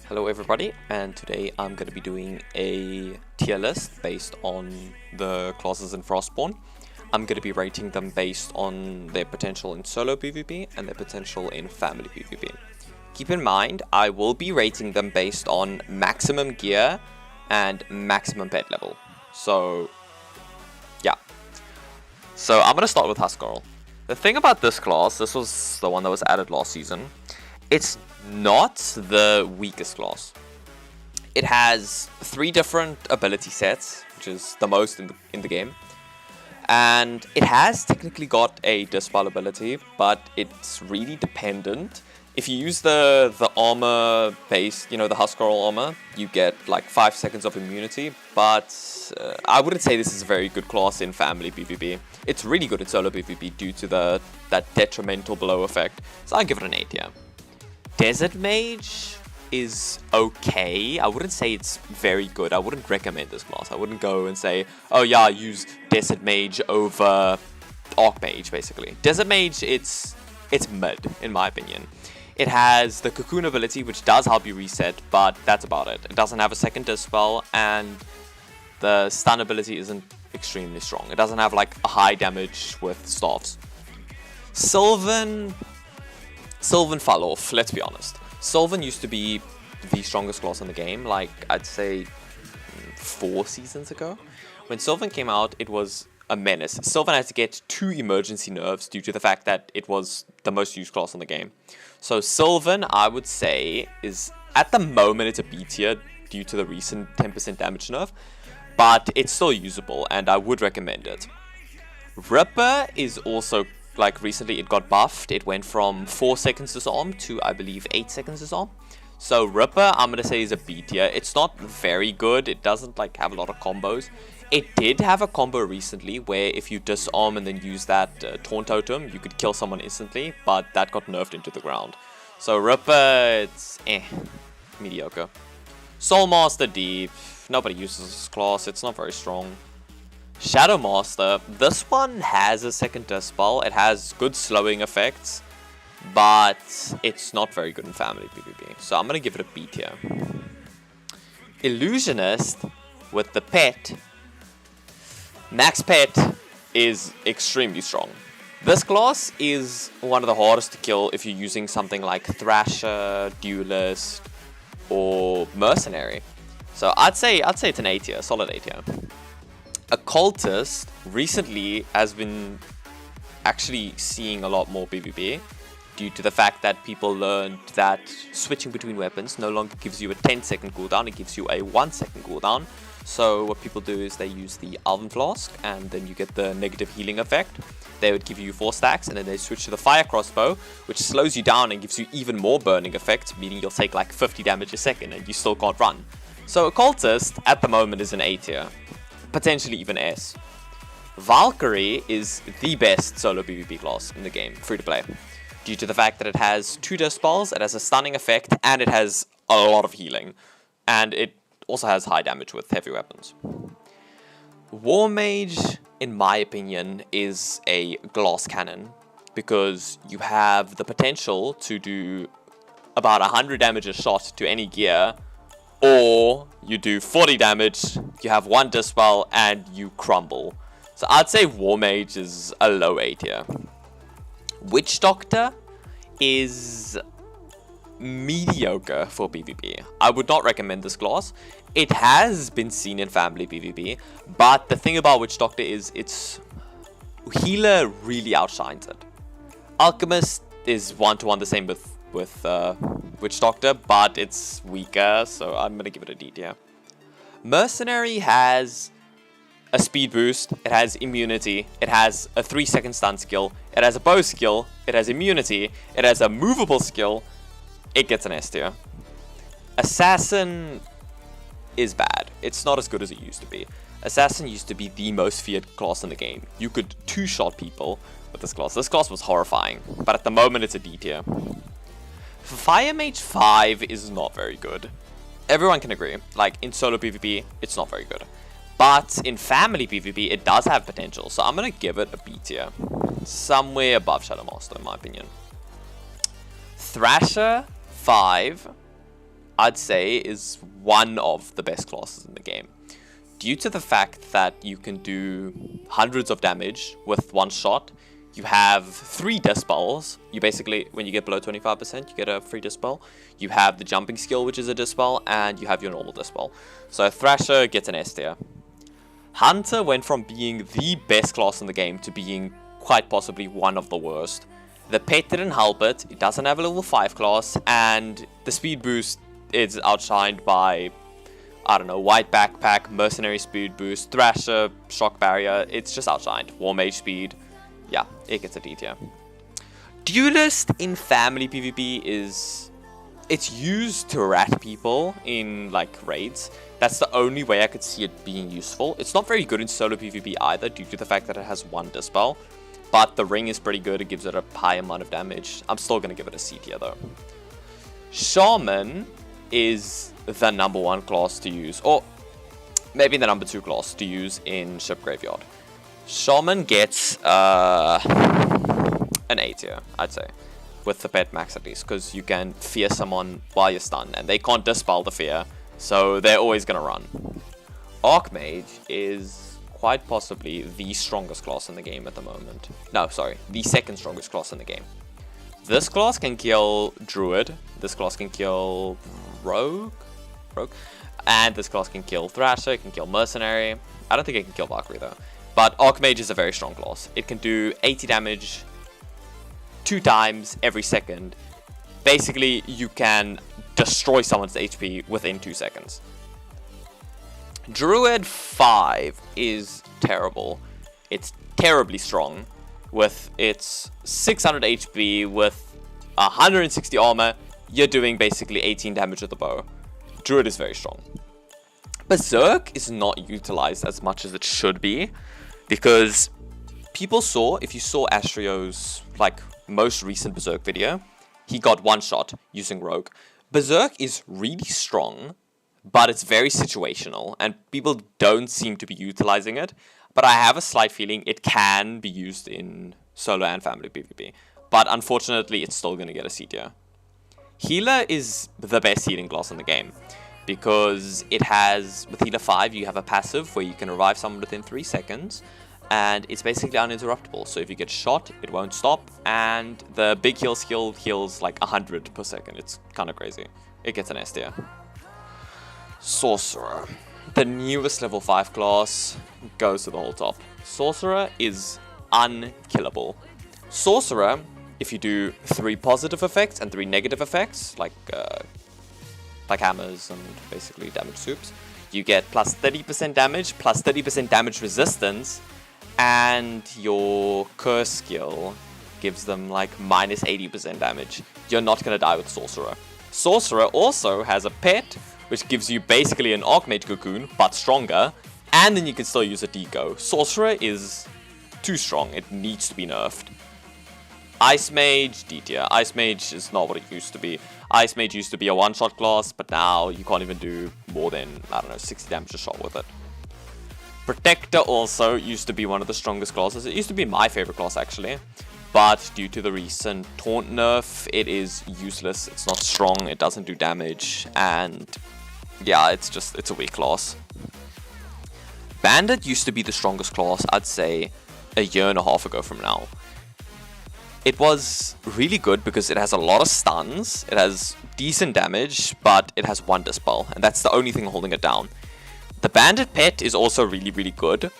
Hello everybody, and today I'm going to be doing a tier list based on the classes in Frostborn. I'm going to be rating them based on their potential in solo PvP and their potential in family PvP. Keep in mind, I will be rating them based on maximum gear and maximum pet level. So, yeah. So I'm going to start with Huskarl. The thing about this class, this was the one that was added last season, it's not the weakest class. It has 3 different ability sets, which is the most in the game. And it has technically got a dispel ability, but it's really dependent. If you use the armor base, the Huskarl armor, you get like 5 seconds of immunity. But I wouldn't say this is a very good class in family PvP. It's really good in solo PvP due to that detrimental blow effect. So I'll give it an 8 here. Desert Mage is okay. I wouldn't say it's very good. I wouldn't recommend this class. I wouldn't go and say, oh yeah, use Desert Mage over Archmage, basically. Desert Mage, it's mid, in my opinion. It has the Cocoon ability, which does help you reset, but that's about it. It doesn't have a second Dispel, and the stun ability isn't extremely strong. It doesn't have like a high damage with staffs. Sylvan fell off, let's be honest. Sylvan used to be the strongest class in the game, like I'd say 4 seasons ago. When Sylvan came out, it was a menace. Sylvan had to get 2 emergency nerfs due to the fact that it was the most used class in the game. So Sylvan, I would say, is at the moment it's a B tier due to the recent 10% damage nerf, but it's still usable and I would recommend it. Ripper is also, like, recently it got buffed. It went from 4 seconds disarm to, I believe, 8 seconds disarm. So Ripper, I'm going to say, is a B tier. It's not very good. It doesn't, like, have a lot of combos. It did have a combo recently where if you disarm and then use that taunt totem, you could kill someone instantly, but that got nerfed into the ground. So Ripper, it's mediocre. Soulmaster D, nobody uses this class. It's not very strong. Shadow Master, this one has a second Dispel. It has good slowing effects, but it's not very good in family PvP. So I'm going to give it a B tier. Illusionist with the pet, Max Pet, is extremely strong. This class is one of the hardest to kill if you're using something like Thrasher, Duelist, or Mercenary. So I'd say it's an A tier, solid A tier. Occultist recently has been actually seeing a lot more PvP due to the fact that people learned that switching between weapons no longer gives you a 10-second cooldown, it gives you a 1-second cooldown. So what people do is they use the Alvin Flask and then you get the negative healing effect. They would give you 4 stacks and then they switch to the Fire Crossbow, which slows you down and gives you even more burning effect, meaning you'll take like 50 damage a second and you still can't run. So Occultist at the moment is an A tier. Potentially even S. Valkyrie is the best solo PvP class in the game, free to play, due to the fact that it has 2 Dispels, it has a stunning effect, and it has a lot of healing. And it also has high damage with heavy weapons. War Mage, in my opinion, is a glass cannon, because you have the potential to do about 100 damage a shot to any gear, or you do 40 damage, you have 1 Dispel, and you crumble. So I'd say War Mage is a low A tier. Witch Doctor is mediocre for PvP. I would not recommend this class. It has been seen in family PvP, but the thing about Witch Doctor is its healer really outshines it. Alchemist is 1-to-1 the same with Witch Doctor, but it's weaker, so I'm gonna give it a D tier. Mercenary has a speed boost, it has immunity, it has a 3-second stun skill, it has a bow skill, it has immunity, it has a movable skill. It gets an S tier. Assassin is bad. It's not as good as it used to be. Assassin used to be the most feared class in the game. You could 2-shot people with this class. This class was horrifying, but at the moment it's a D tier. Fire Mage 5 is not very good. Everyone can agree. Like, in solo PvP, it's not very good. But in family PvP, it does have potential. So I'm going to give it a B tier. Somewhere above Shadow Master, in my opinion. Thrasher 5 I'd say is one of the best classes in the game. Due to the fact that you can do hundreds of damage with one shot, you have 3 dispels. You basically, when you get below 25%, you get a free dispel. You have the jumping skill, which is a dispel, and you have your normal dispel. So Thrasher gets an S tier. Hunter went from being the best class in the game to being quite possibly one of the worst. The pet didn't help it. It doesn't have a level 5 class, and the speed boost is outshined by, I don't know, White Backpack, Mercenary Speed Boost, Thrasher, Shock Barrier. It's just outshined. War Mage Speed. Yeah, it gets a D tier. Duelist in family PvP it's used to rat people in like raids. That's the only way I could see it being useful. It's not very good in solo PvP either due to the fact that it has 1 dispel. But the ring is pretty good. It gives it a high amount of damage. I'm still going to give it a C tier though. Shaman is the number 1 class to use, or maybe the number 2 class to use in Ship Graveyard. Shaman gets an A tier, I'd say, with the pet max at least, because you can fear someone while you're stunned, and they can't dispel the fear, so they're always going to run. Archmage is quite possibly the strongest class in the game at the moment. No, sorry, the 2nd strongest class in the game. This class can kill Druid, this class can kill Rogue, and this class can kill Thrasher, it can kill Mercenary. I don't think it can kill Valkyrie though. But Archmage is a very strong class. It can do 80 damage 2 times every second. Basically, you can destroy someone's HP within 2 seconds. Druid 5 is terrible. It's terribly strong. With its 600 HP, with 160 armor, you're doing basically 18 damage with the bow. Druid is very strong. Berserk is not utilized as much as it should be, because people saw, if you saw Astrio's like most recent Berserk video, he got 1 shot using Rogue. Berserk is really strong, but it's very situational, and people don't seem to be utilizing it. But I have a slight feeling it can be used in solo and family PvP. But unfortunately, it's still going to get a C tier. Healer is the best healing class in the game, because it has, with Healer 5, you have a passive where you can revive someone within 3 seconds, and it's basically uninterruptible. So if you get shot, it won't stop, and the big heal skill heals like 100 per second. It's kind of crazy. It gets an S tier. Sorcerer, the newest level 5 class, goes to the whole top. Sorcerer is unkillable. Sorcerer, if you do 3 positive effects and 3 negative effects, like hammers and basically damage soups, you get plus 30% damage, plus 30% damage resistance, and your curse skill gives them like minus 80% damage. You're not going to die with Sorcerer. Sorcerer also has a pet, which gives you basically an Archmage Cocoon, but stronger, and then you can still use a Deco. Sorcerer is too strong. It needs to be nerfed. Ice Mage, D tier. Ice Mage is not what it used to be. Ice Mage used to be a one-shot class, but now you can't even do more than, I don't know, 60 damage a shot with it. Protector also used to be one of the strongest classes. It used to be my favorite class, actually. But due to the recent taunt nerf, it is useless. It's not strong, it doesn't do damage, and yeah, it's a weak class. Bandit used to be the strongest class, I'd say, a year and a half ago from now. It was really good because it has a lot of stuns, it has decent damage, but it has 1 dispel, and that's the only thing holding it down. The Bandit pet is also really, really good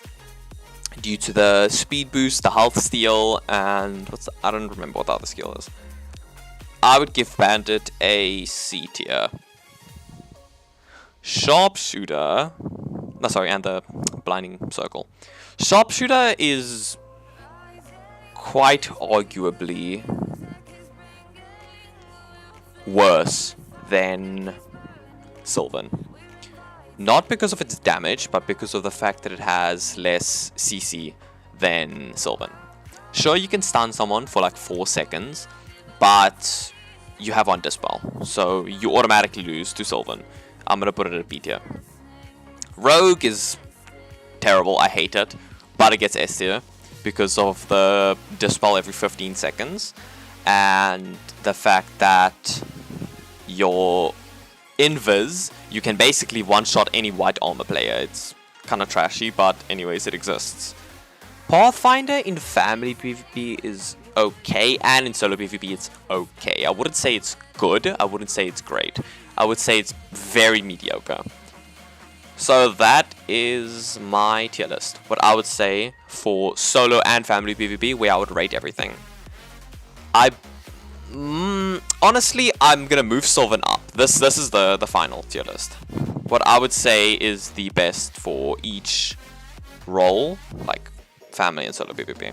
due to the speed boost, the health steal, and I don't remember what the other skill is. I would give Bandit a C tier. Sharpshooter, and the blinding circle. Sharpshooter is quite arguably worse than Sylvan. Not because of its damage, but because of the fact that it has less CC than Sylvan. Sure, you can stun someone for like 4 seconds, but you have 1 dispel, so you automatically lose to Sylvan. I'm gonna put it at B tier. Rogue is terrible, I hate it, but it gets S tier because of the dispel every 15 seconds and the fact that your Invis, you can basically one-shot any white armor player. It's kind of trashy, but anyways, it exists. Pathfinder in family PvP is okay, and in solo PvP it's okay. I wouldn't say it's good, I wouldn't say it's great. I would say it's very mediocre. So that is my tier list. What I would say for solo and family PvP, where I would rate everything. Honestly, I'm gonna move Sylvan up. This is the final tier list. What I would say is the best for each role, like family and solo PvP.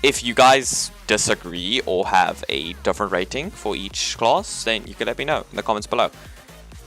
If you guys disagree or have a different rating for each class, then you can let me know in the comments below.